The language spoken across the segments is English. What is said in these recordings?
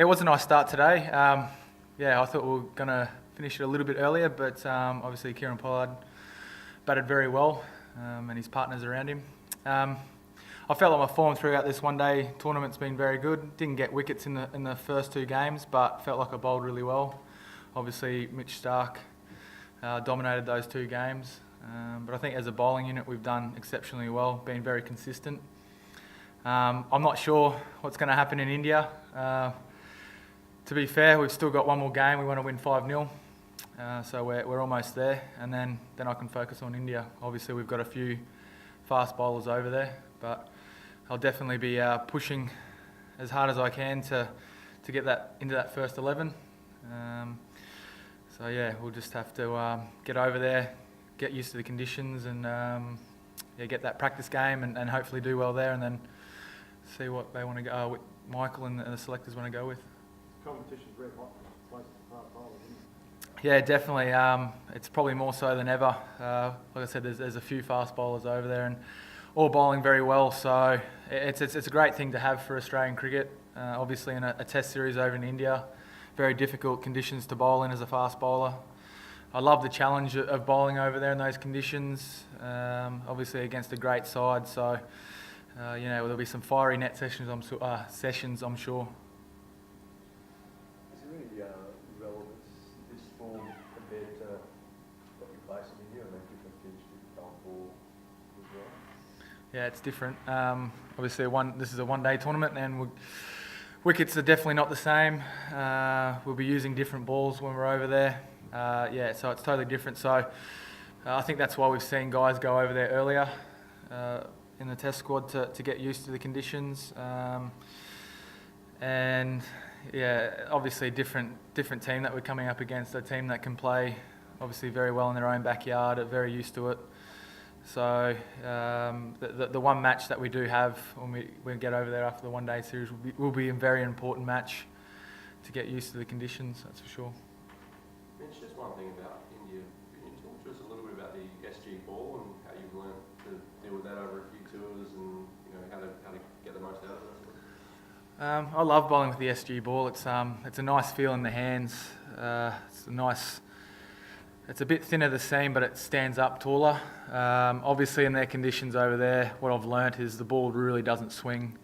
It was a nice start today. I thought we were going to finish it a little bit earlier, but obviously Kieran Pollard batted very well, and his partners around him. I felt like my form throughout this one-day tournament's been very good. Didn't get wickets in the first two games, but felt like I bowled really well. Obviously, Mitch Starc dominated those two games, but I think as a bowling unit we've done exceptionally well, been very consistent. I'm not sure what's going to happen in India. To be fair, we've still got one more game. We want to win 5-0, so we're almost there, and then I can focus on India. Obviously, we've got a few fast bowlers over there, but I'll definitely be pushing as hard as I can to get that into that first 11. We'll just have to get over there, get used to the conditions, and get that practice game, and hopefully do well there, and then see what they want to go. What Michael and the selectors want to go with. Competition's very hot for places to fast bowlers, isn't it? Yeah, definitely. It's probably more so than ever. Like I said, there's a few fast bowlers over there, and all bowling very well. So it's a great thing to have for Australian cricket. Obviously, in a Test series over in India, very difficult conditions to bowl in as a fast bowler. I love the challenge of bowling over there in those conditions. Obviously, against a great side. So there'll be some fiery net sessions. I'm sure. Is there any relevance this form compared to what you place in India and a different pitch, different ball as well? Yeah, it's different. Obviously, this is a one-day tournament, and wickets are definitely not the same. We'll be using different balls when we're over there. So it's totally different. So I think that's why we've seen guys go over there earlier in the Test squad to get used to the conditions. Obviously a different team that we're coming up against, a team that can play obviously very well in their own backyard, are very used to it. So the one match that we do have when we get over there after the one-day series will be a very important match to get used to the conditions, that's for sure. Mitch, just one thing about India. Can you talk to us a little bit about the SG ball and how you've learned to deal with that over a few tours, and how to get the most out of it? I love bowling with the SG ball. It's a nice feel in the hands. It's a bit thinner the seam, but it stands up taller. Obviously, in their conditions over there, what I've learnt is the ball really doesn't swing.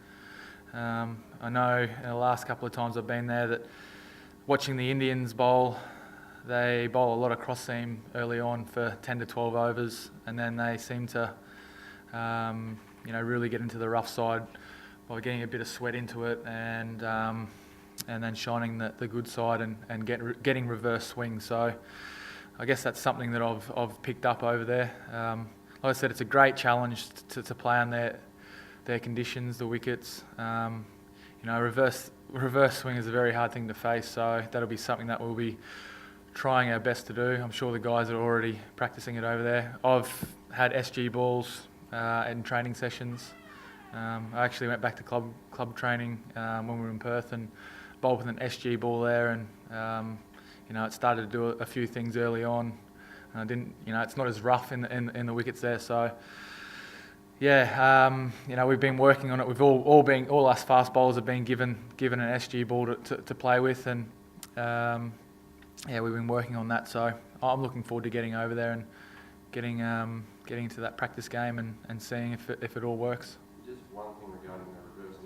I know in the last couple of times I've been there that watching the Indians bowl, they bowl a lot of cross seam early on for 10 to 12 overs, and then they seem to really get into the rough side by getting a bit of sweat into it, and then shining the good side and getting reverse swing. So I guess that's something that I've picked up over there. Like I said, it's a great challenge to play on their conditions, the wickets. Reverse swing is a very hard thing to face, so that'll be something that we'll be trying our best to do. I'm sure the guys are already practicing it over there. I've had SG balls in training sessions. I actually went back to club training when we were in Perth and bowled with an SG ball there, and it started to do a few things early on. It's not as rough in the wickets there. So we've been working on it. We've all us fast bowlers have been given an SG ball to play with, and we've been working on that. So I'm looking forward to getting over there and getting into that practice game and seeing if it all works. Just one thing regarding the reverse.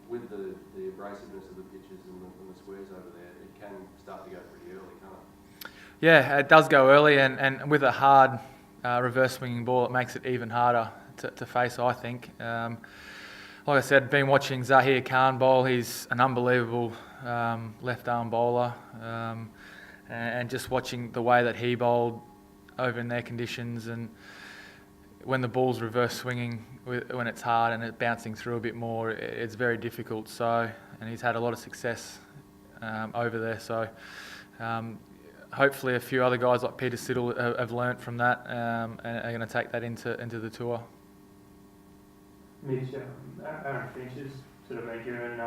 With the abrasiveness of the pitches and the squares over there, it can start to go pretty early, can't it? Yeah, it does go early, and with a hard reverse swinging ball, it makes it even harder to face, I think. Like I said, been watching Zahir Khan bowl. He's an unbelievable left-arm bowler, and just watching the way that he bowled over in their conditions, and when the ball's reverse swinging, when it's hard and it's bouncing through a bit more, it's very difficult. So, and he's had a lot of success over there. So, hopefully, a few other guys like Peter Siddle have learnt from that and are going to take that into the tour. Mitch, Aaron Finch has sort of been given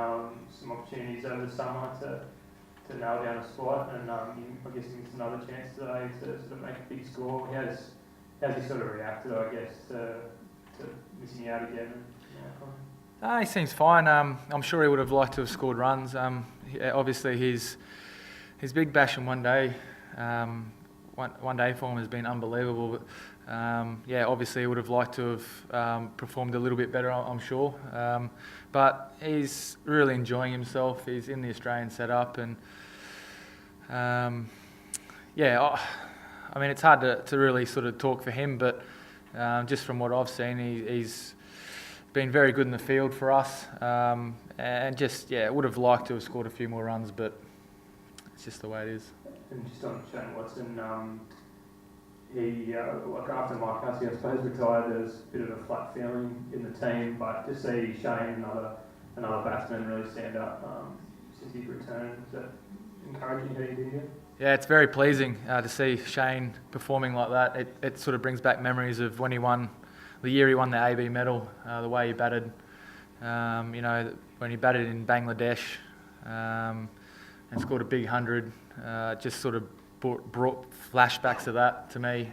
some opportunities over the summer to nail down a spot, and I guess he missed another chance today to sort of make a big score. How's he sort of reacted, I guess, to missing out again? He seems fine. I'm sure he would have liked to have scored runs. Obviously, his big bash in one day form has been unbelievable. But, obviously, he would have liked to have performed a little bit better, I'm sure. But he's really enjoying himself. He's in the Australian setup, and I mean, it's hard to really sort of talk for him, but just from what I've seen, he's been very good in the field for us, and would have liked to have scored a few more runs, but it's just the way it is. And just on Shane Watson, he like after Mike Hussey, I suppose, retired, there was a bit of a flat feeling in the team, but to see Shane, another batsman, really stand up since he's returned, is that encouraging? How you doing here? Yeah, it's very pleasing to see Shane performing like that. It sort of brings back memories of when he won. The year he won the AB medal, the way he batted, when he batted in Bangladesh and scored a big 100, just sort of brought flashbacks of that to me.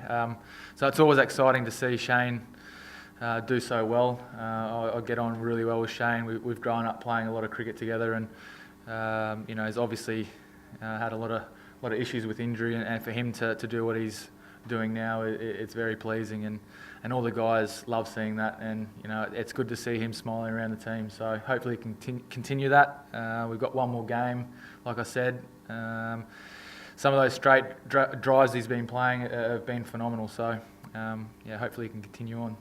So it's always exciting to see Shane do so well. I get on really well with Shane. We've grown up playing a lot of cricket together, and he's obviously had a lot of issues with injury, and for him to do what he's doing now, it's very pleasing, and all the guys love seeing that, and it's good to see him smiling around the team. So hopefully he can continue that. We've got one more game, like I said. Some of those straight drives he's been playing have been phenomenal. So hopefully he can continue on.